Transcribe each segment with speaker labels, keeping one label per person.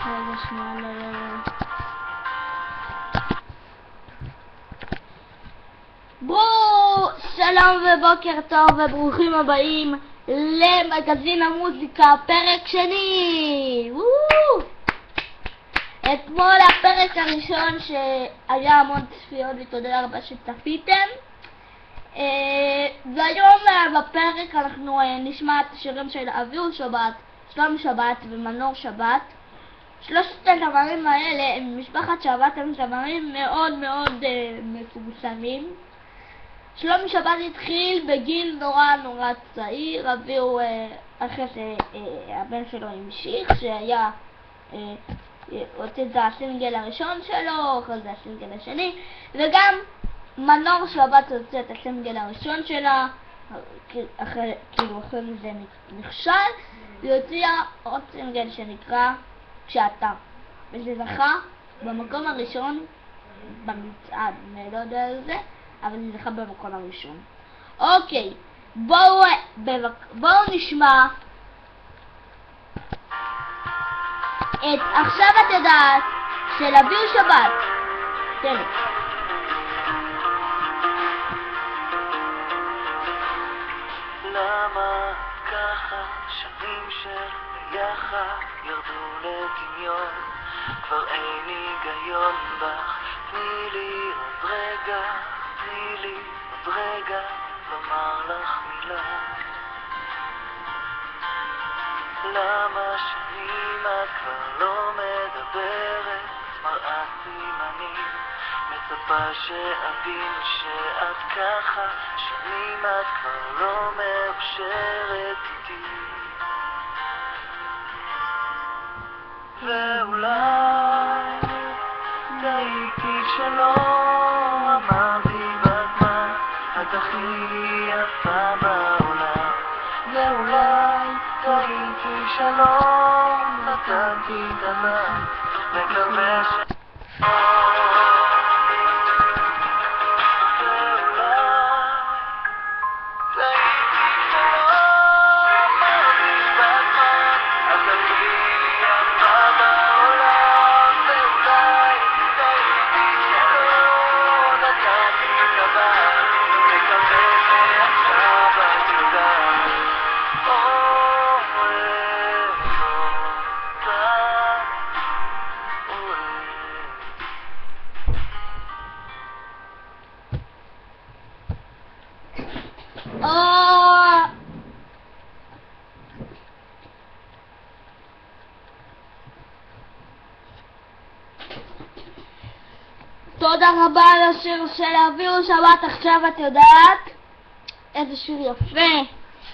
Speaker 1: רגע שנייה, לא. שלום ובוקר טוב וברוכים הבאים למגזין המוזיקה, פרק שני. אתמול הפרק הראשון שהיה המון צפיות ותודה רבה שצפיתם. והיום בפרק אנחנו נשמע את השירים של אביהו שבת, שלום שבת ומנור שבת. שלושת הזמרים האלה הם משפחת שבת, הם זמרים מאוד מאוד מפורסמים. שלום שבת התחיל בגיל נורא צעיר. אביהו אחרי שהבן שלו המשיך, שהיה הוציא את הסינגל הראשון שלו, אחרי זה הסינגל השני, וגם מנור שבת הוציא את הסינגל הראשון שלה, אחרי זה נכשל, היא הוציאה עוד סינגל שנקרא כשאתה, וזה זכה במקום הראשון במצעד, אני לא יודע על זה, אבל זה זכה במקום הראשון. אוקיי, בואו נשמע את עכשיו את יודעת של אביהו שבת. תראו.
Speaker 2: למה ככה שנים של ביחד ירדו לדמיון, כבר אין היגיון בך, תני לי עוד רגע לומר לך מילה. למה שנים את כבר לא מדברת, מראה סימנים, מצפה שאבין שאת ככה, שנים את כבר לא מאושרת איתי. ואולי טעיתי כשלא אמרתי בזמן, את הכי יפה בעולם. ואולי טעיתי כשלא נתתי דבר, מקווה ש...
Speaker 1: תודה רבה על השיר של אביהו שבת, עכשיו את יודעת. איזה שיר יפה.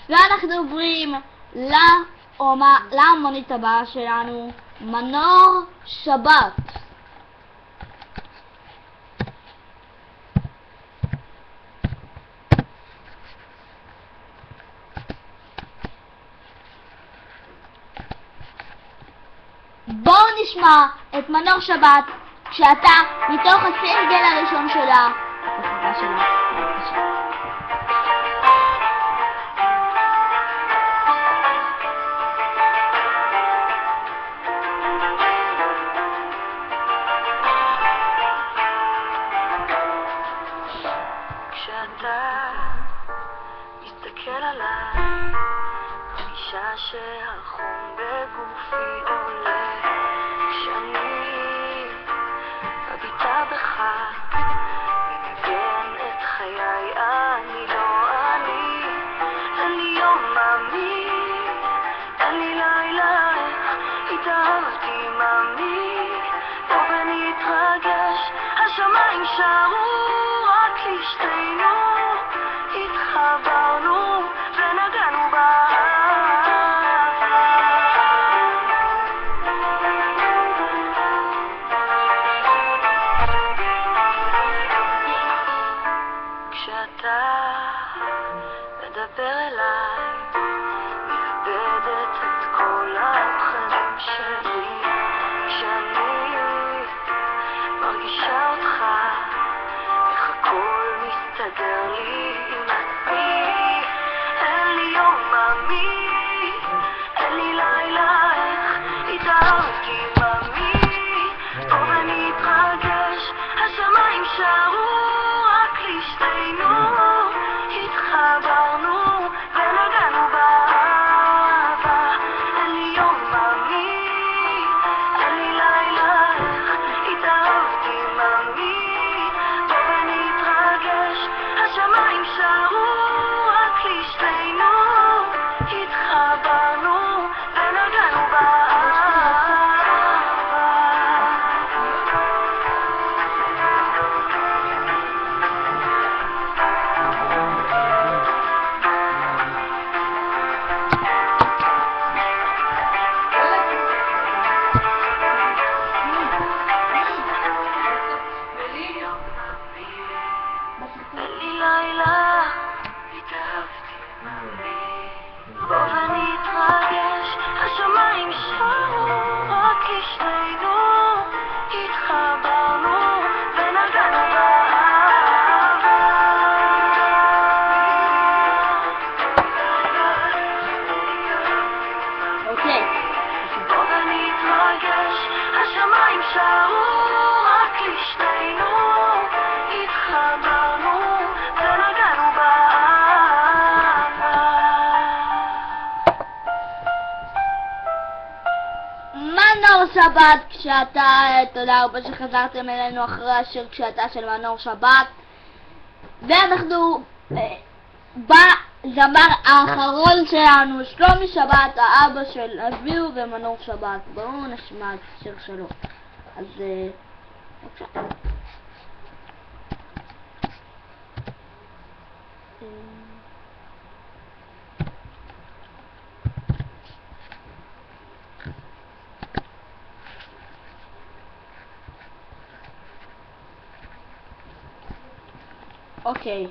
Speaker 1: ואנחנו עוברים לאמנית הבאה שלנו, מנור שבת. בואו נשמע את מנור שבת כשאתה, מתוך הסינגל הראשון שלה.
Speaker 2: כשאתה מסתכל עליי, מרגישה שהחום בגופי עולה. כשאני מביטה בך מנגן את חיי, אני לא אני יום מאמין, אני לילה התאהבתי מאמין, בוא ונתרגש, השמיים שרו רק לשתינו, התחברנו ונגענו כשאתה מדבר אליי, מאבדת את כל התכנים שלי. כשאני מרגישה אותך, איך הכל מסתכל
Speaker 1: מנור שבת, תודה רבה שחזרתם אלינו אחרי השיר כשאתה של מנור שבת. ואנחנו בזמר האחרון שלנו, שלומי שבת, האבא של אביהו ומנור שבת. בואו נשמע את השיר שלו. אז בבקשה. אוקיי.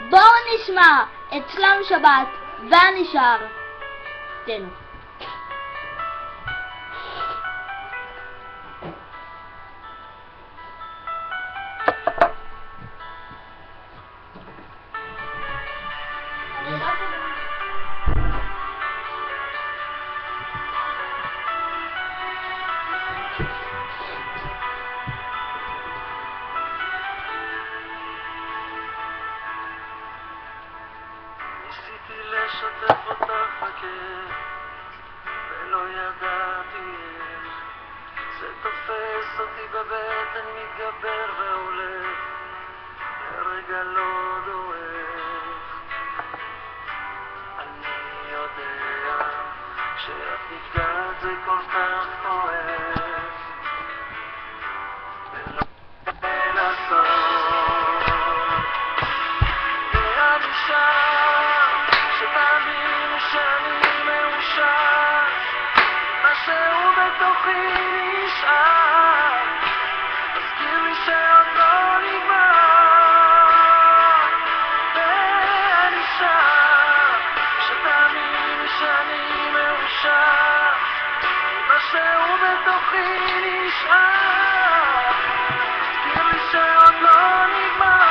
Speaker 1: בואו נשמע את שלומי שבת והנשאר. תנו.
Speaker 2: לשתף אותך בכיף, ולא ידעתי איך. זה תופס אותי בבטן, מתגבר והולך, לרגע לא דועך. אני יודע שאת נפגעת זה כל כך כואב, ולא יודע לעשות. ואני שם שתאמין שאני מאושר, משהו בתוכי נשאר, תזכיר לי שעוד לא נגמר. ואני שם שתאמין שאני מאושר, משהו בתוכי נשאר, תזכיר לי שעוד לא נגמר.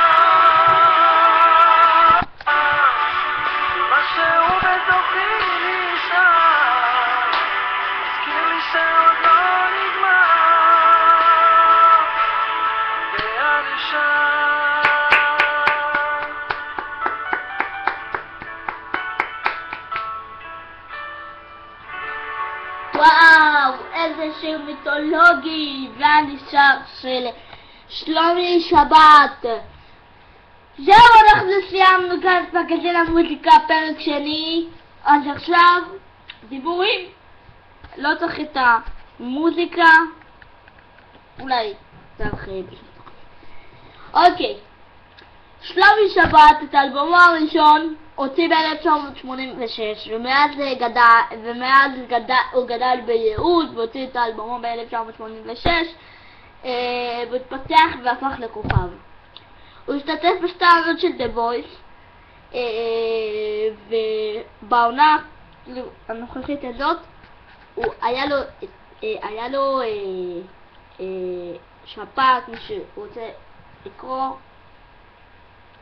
Speaker 1: וואו, איזה שיר מיתולוגי, והנשאר של שלומי שבת. זהו, אנחנו סיימנו כאן את מגזין המוזיקה פרק שני. אז עכשיו דיבורים, לא צריך את המוזיקה, אולי צריך אוקיי. שלומי שבת את אלבומו הראשון הוציא ב-1986, ומאז הוא גדל בייעוד והוציא את האלבומו ב-1986, והתפתח והפך לכוכב. הוא השתתף בשתי העונות של The Voice, ובעונה הנוכחית הזאת היה לו שפעת, מי שרוצה לקרוא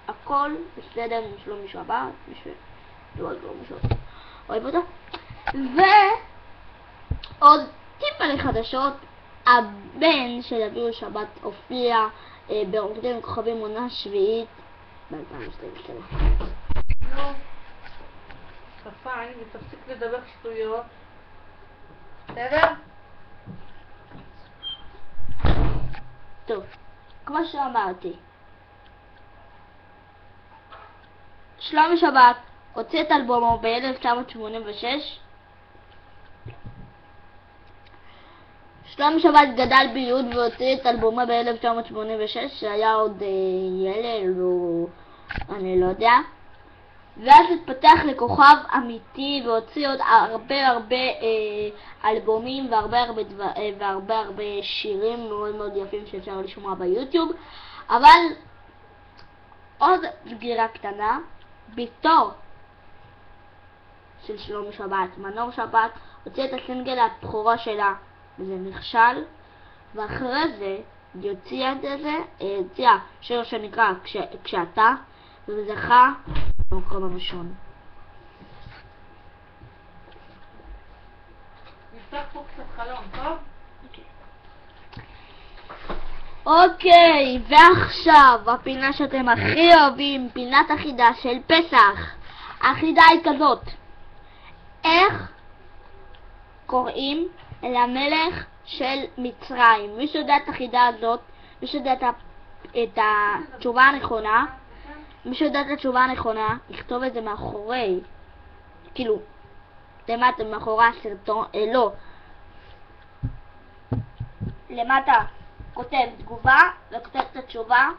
Speaker 1: הכל בסדר עם שלומי שבת, מי שלא אוהב אותו. ועוד טיפה לחדשות, הבן של אביהו שבת הופיע ברוקדים עם כוכבים עונה שביעית ב-2012.
Speaker 3: נו, כפיים, ותפסיק לדבר שטויות. בסדר?
Speaker 1: טוב, כמו שאמרתי, שלומי שבת הוציא את אלבומו ב-1986. שלומי שבת גדל בייעוד והוציא את אלבומו ב-1986, שהיה עוד ילד או אני לא יודע, ואז התפתח לכוכב אמיתי והוציא עוד הרבה אלבומים והרבה שירים מאוד מאוד יפים שאפשר לשמוע ביוטיוב. אבל עוד סגירה קטנה, בתו של שלומי שבת, מנור שבת, הוציא את הסינגל הבכורה שלה, וזה נכשל, ואחרי זה היא הוציאה שיר שנקרא כשאתה, וזה זכה במקום הראשון.
Speaker 3: נפתח פה קצת חלום, טוב?
Speaker 1: אוקיי, ועכשיו הפינה שאתם הכי אוהבים, פינת החידה של פסח. החידה היא כזאת: איך קוראים למלך של מצרים? מי שיודע את החידה הזאת, מי שיודע את התשובה הנכונה, יכתוב את זה מאחורי, כאילו, למטה מאחורי הסרטון, לא, למטה כותב תגובה וכותב את התשובה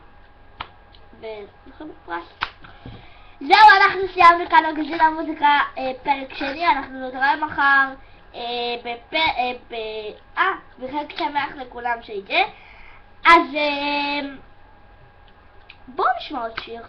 Speaker 1: זהו, אנחנו סיימנו כאן מגזין המוזיקה פרק שני. אנחנו נתראה מחר בחג שמח לכולם שיהיה. אז בואו נשמע עוד שיר.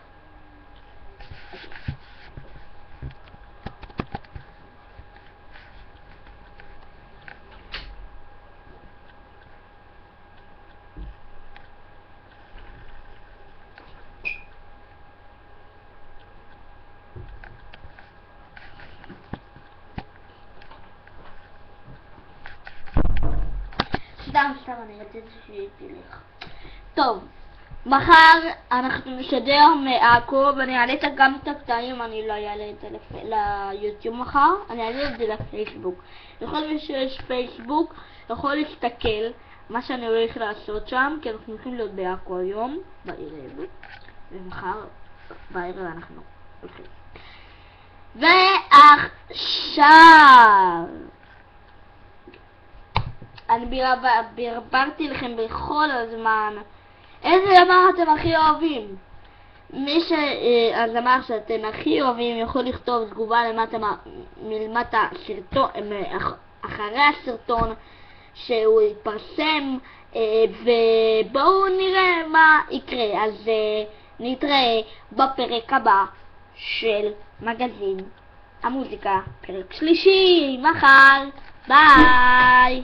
Speaker 1: סתם, אני רציתי שהיא תלך. טוב, מחר אנחנו נשדר מעכו, ואני אעלה גם את הקטעים, אני לא אעלה את זה ליוטיוב מחר, אני אעלה את זה לפייסבוק. לכל מי שיש פייסבוק יכול להסתכל מה שאני הולך לעשות שם, כי אנחנו הולכים להיות בעכו היום, בערב, ומחר בערב אנחנו הולכים. ועכשיו אני ברברתי לכם בכל הזמן איזה זמר אתם הכי אוהבים. מי שהזמר שאתם הכי אוהבים יכול לכתוב תגובה מלמטה סרטון, אחרי הסרטון שהוא יתפרסם, ובואו נראה מה יקרה. אז נתראה בפרק הבא של מגזין המוזיקה, פרק שלישי, מחר. ביי.